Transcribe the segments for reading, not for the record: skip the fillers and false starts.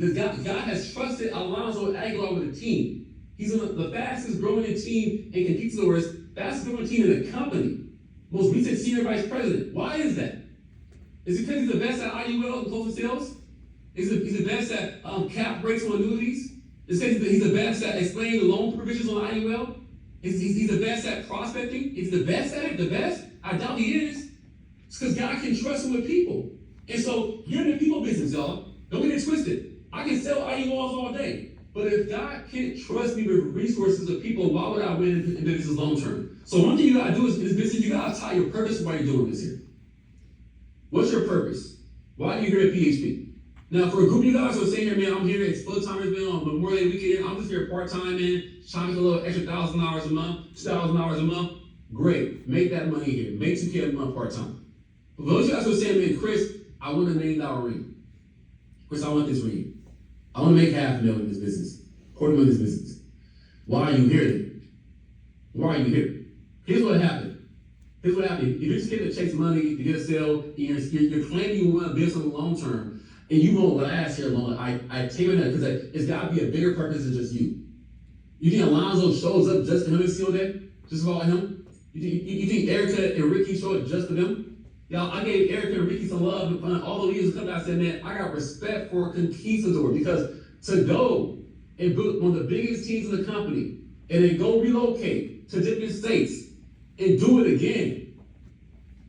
God has trusted Alonzo Aguilar with a team. He's on the fastest growing team in Conquistadors, fastest growing team in the company. Most recent senior vice president. Why is that? Is it because he's the best at IUL and closing sales? He's the best at cap rates on annuities? Is it because he's the best at explaining the loan provisions on IUL? He's the best at prospecting? Is he the best at it? The best? I doubt he is. It's because God can trust him with people. And so you're in the people business, y'all. Don't get it twisted. I can sell IULs all day. But if God can't trust me with resources of people, why would I win in business long term? So one thing you gotta do is in this business, you gotta tie your purpose to why you're doing this here. What's your purpose? Why are you here at PHP? Now, for a group of you guys who are saying here, man, I'm here, it's full-timers, man, on Memorial Day weekend, I'm just here part-time, man, trying to get a little extra $1,000 a month, $2,000 a month. Great, make that money here. Make $2K a month part-time. But those of you guys who are saying, man, Chris, I want $1 million ring. Chris, I want this ring. I want to make $500,000 in this business, $250,000 in this business. Why are you here then? Why are you here? Here's what happened. Here's what happened. If you're just getting to chase money to get a sale, you're claiming you want to build something long term, and you won't last here long. I take it that because it's got to be a bigger purpose than just you. You think Alonzo shows up just for him and seal that? Just for all him? You think Erica and Ricky show up just for them? Y'all, I gave Erica and Ricky some love and fun. All the leaders come out and said, man, I got respect for Conquistador because to go and build one of the biggest teams in the company and then go relocate to different states and do it again.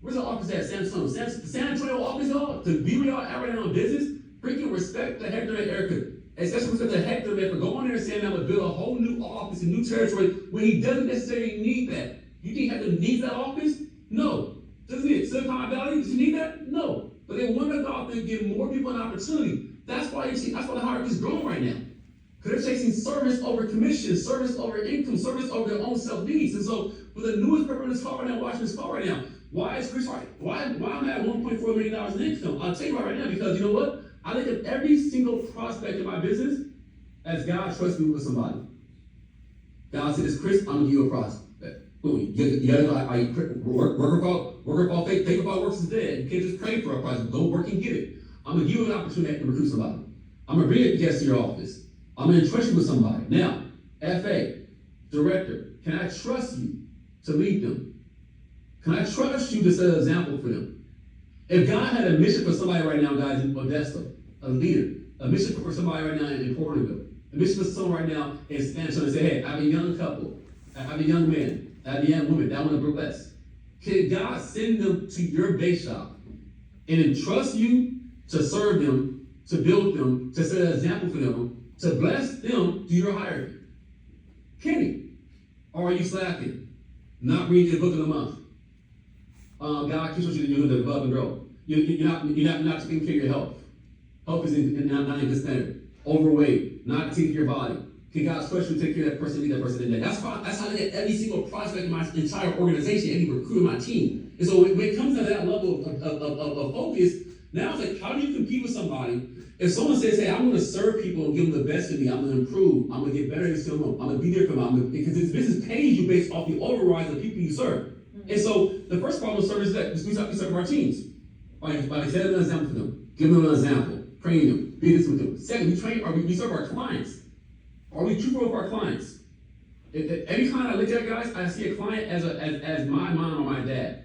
Where's the office at? San Antonio. San Antonio office, y'all, to be where y'all at right now in business, freaking respect to Hector and Erica. Especially respect to Hector, man, for going there and saying, I'm going to build a whole new office, a new territory, when he doesn't necessarily need that. You think Hector needs that office? No. Doesn't it? Silicon Valley, does he need that? No. But they want to go out there and give more people an opportunity. That's why the hierarchy is growing right now. Because they're chasing service over commission, service over income, service over their own self-needs. And so, with the newest person in this call right now, watching this call right now, why is Chris right? Why am I at $1.4 million in income? I'll tell you right now, because you know what? I look at every single prospect in my business as God trusts me with somebody. God says, Chris, I'm going to give you a prospect. You gotta go, work about faith about works is dead. You can't just pray for a prospect. Go work and get it. I'm going to give you an opportunity to recruit somebody. I'm going to bring a guest to your office. I'm going to entrust you with somebody. Now, FA, director, can I trust you to lead them? Can I trust you to set an example for them? If God had a mission for somebody right now, guys, in Modesto, a leader, a mission for somebody right now in Porterville, a mission for someone right now in San Antonio, say, hey, I have a young couple, I have a young man, I have a young woman, that one to bless. Can God send them to your base shop and entrust you to serve them, to build them, to set an example for them, to bless them to your hierarchy? Can he? Or are you slacking? Not reading the book of the month? God keeps you to do the above and grow. You're not taking care of your health. Health is not in good standard. Overweight, not taking care of your body. Can God trust you to take care of that person, lead that person in there? That's how I get every single prospect in my entire organization, every recruit in my team. And so when it comes to that level of focus, now it's like, how do you compete with somebody? If someone says, hey, I'm going to serve people and give them the best of me, I'm going to improve, I'm going to get better at them, I'm going to be there for them, because this business pays you based off the overrides of the people you serve. And so the first problem with service is that we serve our teams. By setting an example for them, give them an example, train them, be this with them. Second, we serve our clients. Are we truthful with our clients? Every client I look at, guys, I see a client as my mom or my dad.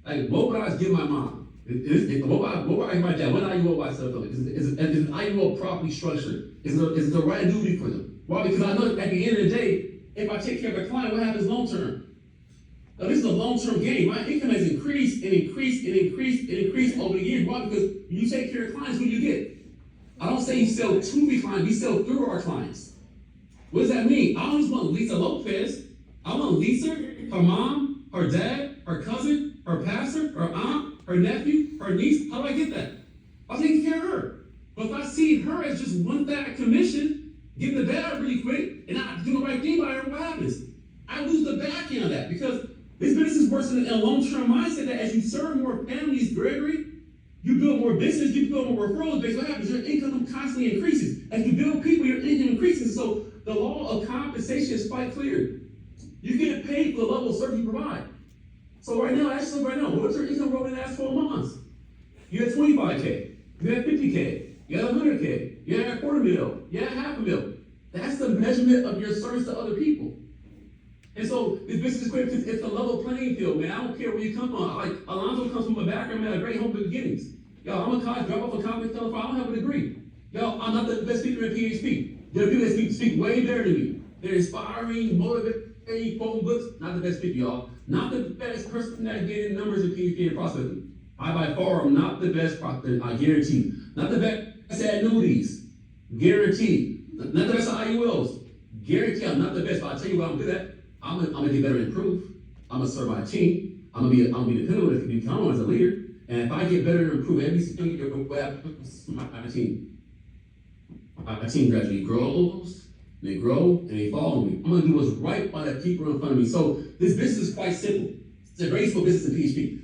Like, what would I give my mom? What would I give my dad? What IUL would I set up? Is an IUL properly structured? Is it the right annuity for them? Why? Because I know at the end of the day, if I take care of a client, what happens long term? Now, this is a long-term game. My income has increased and increased and increased and increased over the years. Why? Because you take care of clients, what do you get? I don't say you sell to the client, we sell through our clients. What does that mean? I don't just want Lisa Lopez. I want Lisa, her mom, her dad, her cousin, her pastor, her aunt, her nephew, her niece. How do I get that? I'm taking care of her. But if I see her as just one fat commission, getting the bag really quick, and not doing the right thing by her, what happens? I lose the back end of that because this business works in a long-term mindset that as you serve more families, Gregory, you build more business, you build more referrals base. What happens? Your income constantly increases. As you build people, your income increases. So the law of compensation is quite clear. You get paid for the level of service you provide. So right now, what's your income growth in the last 12 months? You had 25K, you had 50K, you had 100K. Yeah, $250,000. Yeah, $500,000. That's the measurement of your service to other people. And so this business is great because it's a level playing field, man. I don't care where you come from. Like Alonzo comes from a background, man, a great humble beginnings. Yo, I'm a college drop off a college telephone. I don't have a degree. Yo, I'm not the best speaker in PHP. There are people that speak way better than me. They're inspiring, motivating, quoting books. Not the best speaker, y'all. Not the best person that getting numbers in PHP and prospecting. I by far am not the best prospector, I guarantee. Not the best at annuities. Guaranteed. Not the best at IULs. Guarantee I'm not the best, but I'll tell you what I'm good at. I'm gonna get better and improve. I'm gonna serve my team. I'm gonna be dependable if you count on as a leader. And if I get better and improve every single year, my team. My team gradually grows, they grow, and they follow me. I'm gonna do what's right by the people in front of me. So this business is quite simple. It's a very simple business in PHP.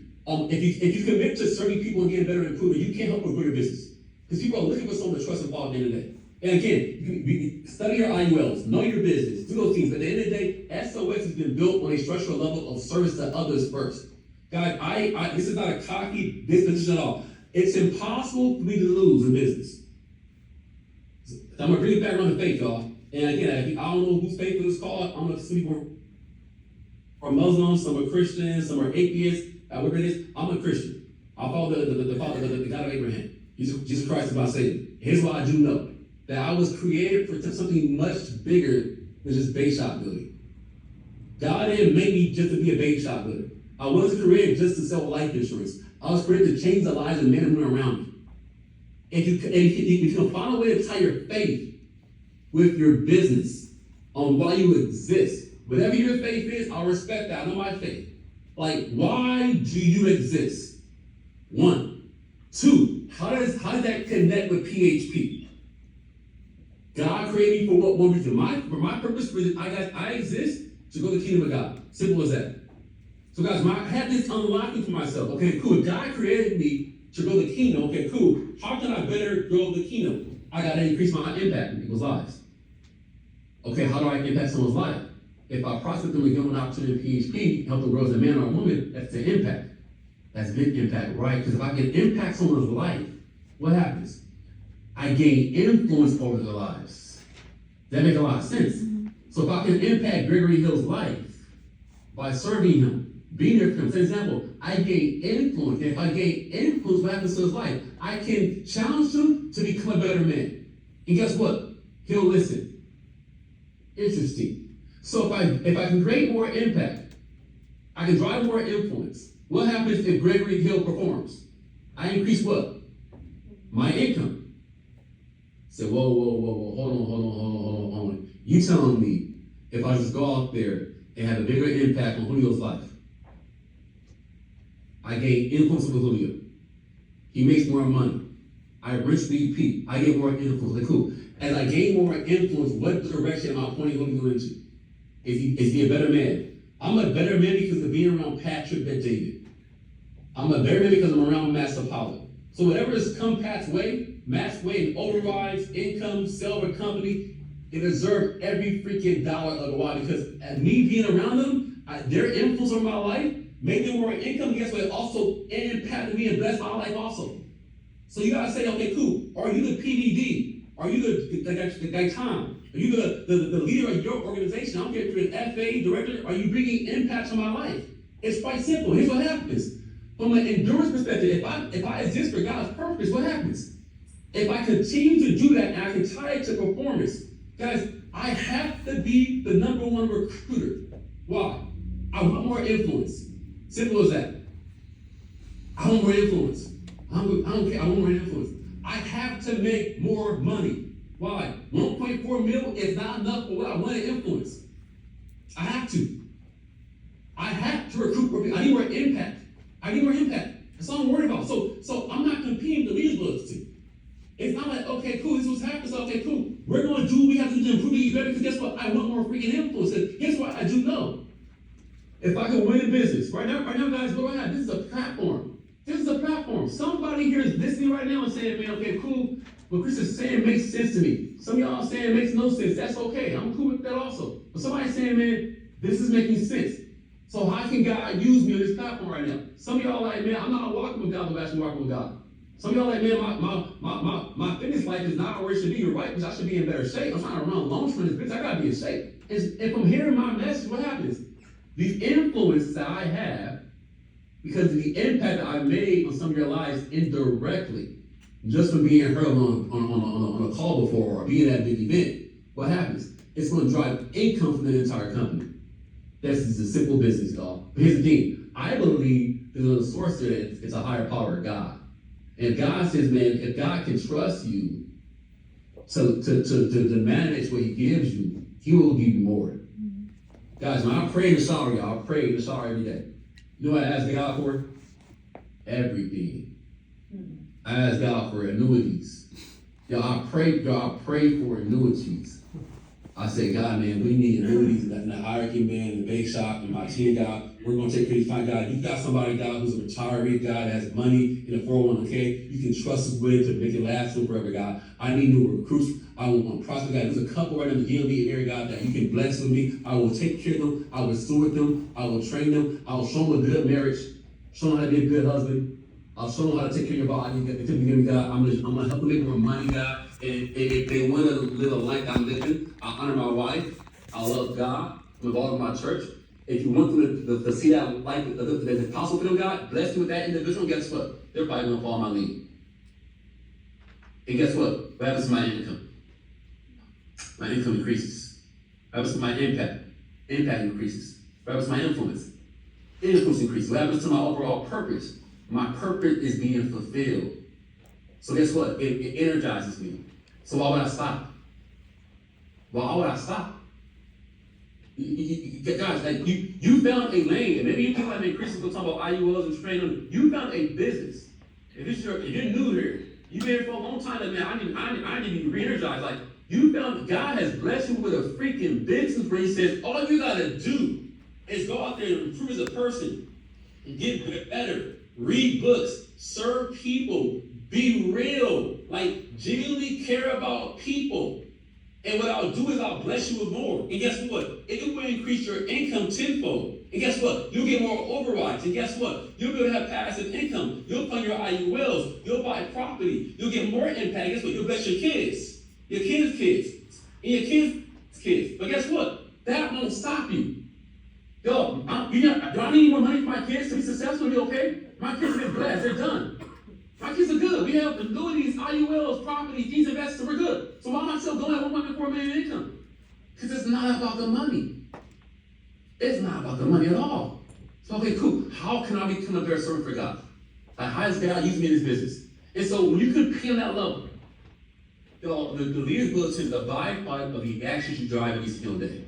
If you commit to serving people and getting better and improving, you can't help but grow your business. Because people are looking for someone to trust and follow at the end of the day. And again, you study your IULs, know your business, do those things. But at the end of the day, SOS has been built on a structural level of service to others first. Guys, this is not a cocky disposition at all. It's impossible for me to lose in business. I'm gonna bring it back around to faith, y'all. And again, I don't know whose faith it is called. I don't know if some people are Muslims, some are Christians, some are atheists. Whatever it is, I'm a Christian. I follow the Father, the God of Abraham. Jesus Christ is my Savior. Here's what I do know. That I was created for something much bigger than just bait shop building. God didn't make me just to be a bait shop builder. I wasn't created just to sell life insurance. I was created to change the lives of men and women around me. If you can find a way to tie your faith with your business on why you exist, whatever your faith is, I'll respect that. I know my faith. Like, why do you exist? 1. 2, how does that connect with PHP? God created me for what one reason? For my purpose, I exist to go to the kingdom of God. Simple as that. So guys, I have this unlocking for myself. Okay, cool. If God created me to grow the kingdom, okay, cool. How can I better grow the kingdom? I gotta increase my impact in people's lives. Okay, how do I impact someone's life? If I prospect them and give them an opportunity in PHP, help them grow as a man or a woman, that's the impact. That's big impact, right? Because if I can impact someone's life, what happens? I gain influence over their lives. That makes a lot of sense. Mm-hmm. So if I can impact Gregory Hill's life by serving him, being there for him, for example, I gain influence. And if I gain influence, what happens to his life? I can challenge him to become a better man. And guess what? He'll listen. Interesting. So if I can create more impact, I can drive more influence. What happens if Gregory Hill performs? I increase what? My income. Say, whoa, hold on. You telling me if I just go out there and have a bigger impact on Julio's life, I gain influence with Julio. He makes more money. I reach VP. I get more influence. Like, cool. As I gain more influence, what direction am I pointing Julio into? Is he a better man? I'm a better man because of being around Patrick Bet David. I'm a better man because I'm around Master Apollo. So whatever is come Pat's way, Matt's way, and overrides, income, sell a company, it deserves every freaking dollar of the why. Because at me being around them, their influence on my life, making more income, guess what? It also impacted me and blessed my life also. So you gotta say, okay, cool. Are you the PDD? Are you the guy Tom? Are you the leader of your organization? I don't care if you're an FA director. Are you bringing impact on my life? It's quite simple. Here's what happens. From an endurance perspective, if I exist for God's purpose, what happens? If I continue to do that and I can tie it to performance, guys, I have to be the #1 recruiter. Why? I want more influence. Simple as that. I want more influence. I don't care. I want more influence. I have to make more money. Why? 1.4 mil is not enough for what I want to influence. I have to. I have to recruit more people. I need more impact. That's all I'm worried about. So I'm not competing with the leaders loyalty. It's not like, okay, cool, this is what's happening, so okay, cool. We're going to do what we have to do to improve it better, because guess what? I want more freaking influence. And guess what? I do know. If I can win in business, right now, guys, what do I have? This is a platform. Somebody here is listening right now and saying, man, okay, cool. What Chris is saying makes sense to me. Some of y'all are saying it makes no sense. That's okay. I'm cool with that also. But somebody's saying, man, this is making sense. So how can God use me on this platform right now? Some of y'all are like, man, I'm not walking with God the way I should walk with God. Some of y'all like, man, my fitness life is not where it should be, right? Because I should be in better shape. I'm trying to run loans for this business. I gotta be in shape. If I'm hearing my message, what happens? The influence that I have, because of the impact that I made on some of your lives indirectly, just from being heard on a call before or being at a big event, what happens? It's going to drive income from the entire company. This is a simple business, y'all. But here's the thing. I believe there's a source to it. It's a higher power, God. And God says, man, if God can trust you to manage what he gives you, he will give you more. Guys, when I pray in the shower, y'all, I pray in the shower every day. You know what I ask God for? Everything. I ask God for annuities. Y'all, I pray for annuities. I say, God, man, we need annuities in the hierarchy, man, in the bake shop, and my team, God. We're going to take care of you. Fine, God. You've got somebody, God, who's a retiree, God, that has money in a 401k. You can trust us with to make it last forever, God. I need new recruits. I want prospect, God. There's a couple right in the DMV area, God, that you can bless with me. I will take care of them. I will steward them. I will train them. I will show them a good marriage. Show them how to be a good husband. I'll show them how to take care of your body. If you give me, God, I'm gonna help them make more money, God. And if they want to live a life I'm living, I honor my wife. I love God with all of my church. If you want them to see that life that's possible for them, God, bless them with that individual. Guess what? They're probably gonna follow my lead. And guess what? What happens to my income? My income increases. What happens to my impact? Impact increases. What happens to my influence? Influence increases. What happens to my overall purpose? My purpose is being fulfilled. So guess what? It energizes me. So why would I stop? Why would I stop? Guys, like you found a lane, and maybe you people like me, Christians will talk about IULs and training. You found a business. If you're new here, you've been here for a long time, like, man, I need to be re-energized. Like, you found God has blessed you with a freaking business where he says, all you gotta do is go out there and improve as a person and get better. Read books, serve people, be real, like genuinely care about people. And what I'll do is I'll bless you with more. And guess what? It will increase your income tenfold. And guess what? You'll get more overrides. And guess what? You'll be able to have passive income. You'll fund your IULs. You'll buy property. You'll get more impact. Guess what? You'll bless your kids, and your kids' kids. But guess what? That won't stop you. Yo, do I need more money for my kids to be successful and be okay? My kids have been blessed. They're done. My kids are good. We have annuities, IULs, properties, these investors, we're good. So why am I still going at 1.4 million income? Because it's not about the money. It's not about the money at all. So, okay, cool. How can I become a better servant for God? Like, how does God use me in his business? And so when you compete on that level, the leaders bulletin is a byproduct of the actions you drive every single day.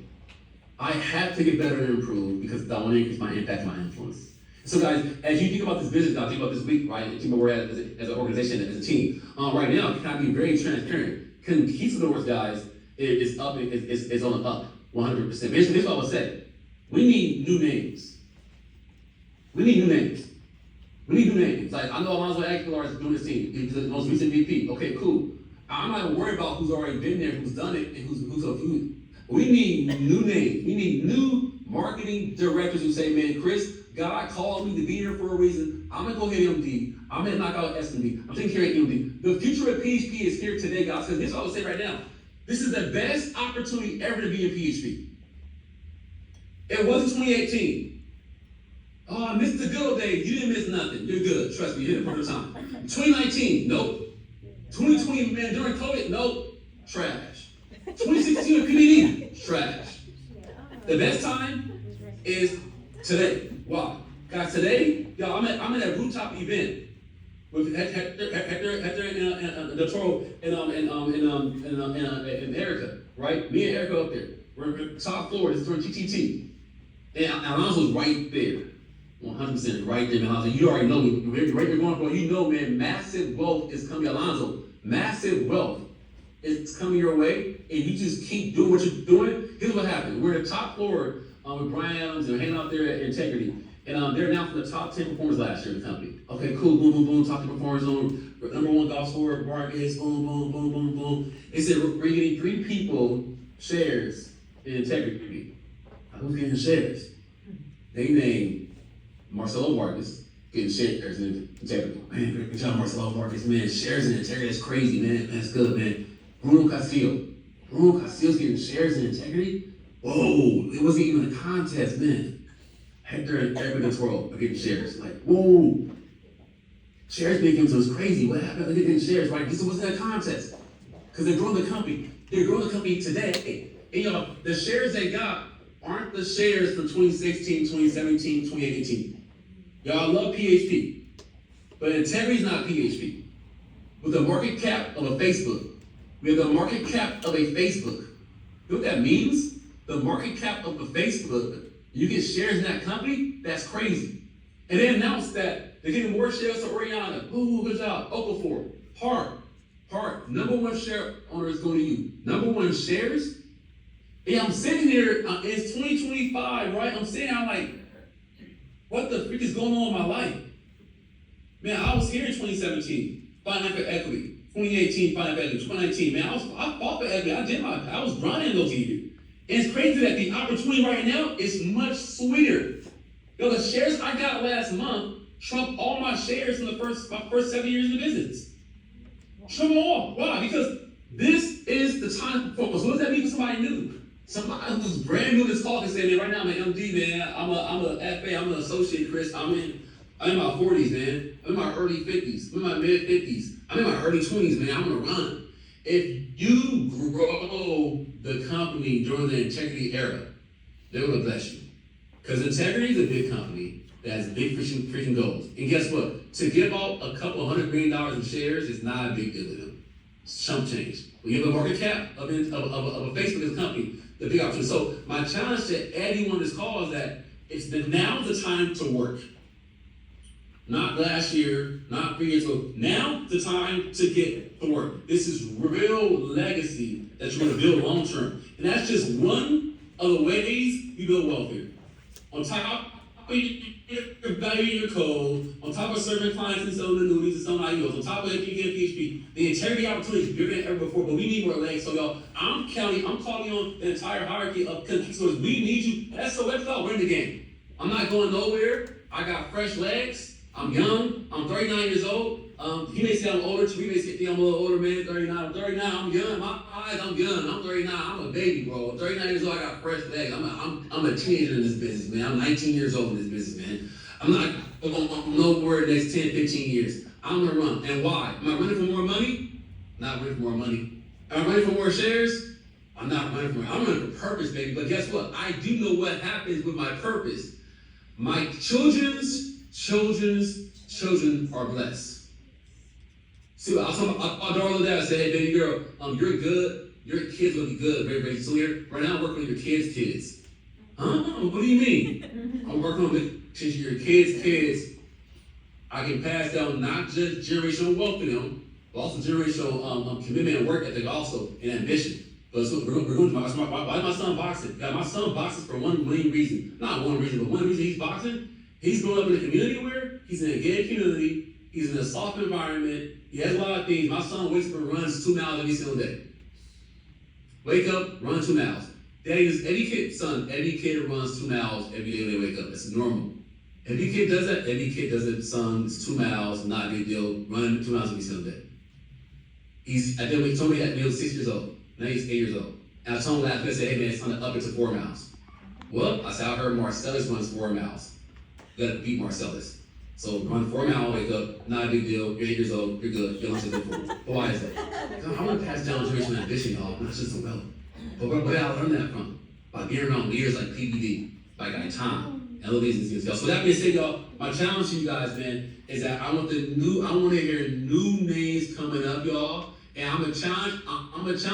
I have to get better and improve because I want to increase my impact and my influence. So guys, as you think about this business now, think about this week, right? And think about where we're at as an organization, as a team. Right now, can I be very transparent? Conquistadors, guys, is up, is on the up, 100%. Here's what I would say. We need new names. We need new names. We need new names. Like, I know Alonzo Aguilar is doing this team. He's the most recent VP. Okay, cool. I'm not even worried about who's already been there, who's done it, and who's we need new names. We need new marketing directors who say, man, Chris, God called me to be here for a reason. I'm going to go hit MD. I'm going to knock out SMD. I'm taking care of MD. The future of PHP is here today, God says. This is what I would say right now. This is the best opportunity ever to be in PHP. It wasn't 2018. Oh, I missed the good old days. You didn't miss nothing. You're good. Trust me, you hit it perfect time. 2019, nope. 2020, man, during COVID, nope. Trash. 2016 with PDD, trash. The best time is today. Why? Guys, today, y'all, I'm at a rooftop event with Hector and Toro and Erica, right? Me and Erica up there. We're on the top floor. This is during TTT, and Alonzo's right there, 100% right there. Man, Alonzo, you already know me. Right there going, bro. You know, man, massive wealth is coming. Alonzo, massive wealth. It's coming your way, and you just keep doing what you're doing. Here's what happened. We're at the top floor with Brian Adams and hanging out there at Integrity. And they're announced the top 10 performers last year in the company. Okay, cool, boom, boom, boom, top 10 performers on number one golf scorer, Vargas, boom, boom, boom, boom, boom. They said, we're getting 3 people shares in Integrity. Who's getting shares? They named Marcelo Vargas, getting shares and integrity. Man, good job, Marcelo Marcus, man. Shares and integrity, that's crazy, man. That's good, man. Bruno Castillo's getting shares and integrity? Whoa, it wasn't even a contest, man. Hector and Eric Control are getting shares. Like, whoa. Shares making was crazy. What happened? They're getting shares, right? This wasn't a contest. Because they're growing the company. They're growing the company today. And y'all, the shares they got aren't the shares from 2016, 2017, 2018. Y'all, I love PHP. But Integrity's not PHP. With the market cap of a Facebook. We have the market cap of a Facebook. You know what that means? The market cap of a Facebook, you get shares in that company, that's crazy. And they announced that they're getting more shares to Oriana. Ooh, good job. Okafor. Park. Number one share owner is going to you. Number one shares? Yeah, I'm sitting here, it's 2025, right? I'm sitting here, I'm like, what the freak is going on in my life? Man, I was here in 2017, fighting for equity. 2018, fighting for equity. 2019, man, I fought for equity. I was grinding those years. And it's crazy that the opportunity right now is much sweeter. Yo, the shares I got last month trumped all my shares in my first 7 years in the business. Trump them all. Why? Because this is the time for focus. What does that mean for somebody new? Somebody who's brand new to this call can say, man, right now I'm an MD, man. I'm a FA, I'm an associate, Chris. I'm in my 40s, man. I'm in my early 50s. I'm in my mid 50s. I'm in my early 20s, man. I'm gonna run. If you grow the company during the integrity era, they're gonna bless you. Because Integrity is a big company that has big freaking goals. And guess what? To give out a couple $100 million in shares is not a big deal to them. It's chump change. When you have a market cap of a Facebook company, the big option. So my challenge to anyone on this call is that now's the time to work. Not last year, not 3 years ago. Now's the time to get to work. This is real legacy that you're going to build long term. And that's just one of the ways you build wealth here. On top of your value your code, on top of serving clients and selling annuities and selling IULs, on top of if you get PHP, the integrity opportunities bigger than ever before, but we need more legs. So y'all, I'm calling on the entire hierarchy of conquistadors. We need you. SOS out, we're in the game. I'm not going nowhere. I got fresh legs. I'm young. I'm 39 years old. He may say I'm older too. He may say I'm a little older, man. 39. I'm 39. I'm young. My eyes, I'm young. I'm 39. I'm a baby, bro. I'm 39 years old. I got fresh legs. I'm a teenager in this business, man. I'm 19 years old in this business, man. I'm not going nowhere the next 10, 15 years. I'm gonna run. And why? Am I running for more money? Not running for more money. Am I running for more shares? I'm not running for more. I'm running for purpose, baby. But guess what? I do know what happens with my purpose. My children's children are blessed. See, I told my daughter that, I said, hey, baby girl, you're good. Your kids will be good very, very soon here. Right now, I'm working on your kids. Huh? What do you mean? I'm working on your kids. I can pass down not just generational wealth to them, but also generational commitment and work ethic also, and ambition. But so we're going to why is my son boxing? God, my son boxes for one main reason. Not one reason, but one reason he's boxing. He's growing up in a community where he's in a gay community, he's in a soft environment, he has a lot of things. My son wakes up and runs 2 miles every single day. Wake up, run 2 miles. Every kid runs 2 miles every day when they wake up. That's normal. Every kid does that. Every kid does it. Son, it's 2 miles, not a big deal. Run 2 miles every single day. He told me that when he was 6 years old. Now he's 8 years old. And I told him that, I said, hey man, it's time to up it to 4 miles. Well, I said, I heard Marcellus runs 4 miles. You gotta beat Marcellus. So run 4 miles, wake up, not a big deal, you're 8 years old, you're good, you're lunch before. But why is that? I want to pass down generational ambition, y'all, not just the wealth. But where did I learn that from? By being around leaders like PBD, like Tom, and other things, y'all. So that being said, y'all, my challenge to you guys, man, is that I want to hear new names coming up, y'all. And I'm gonna challenge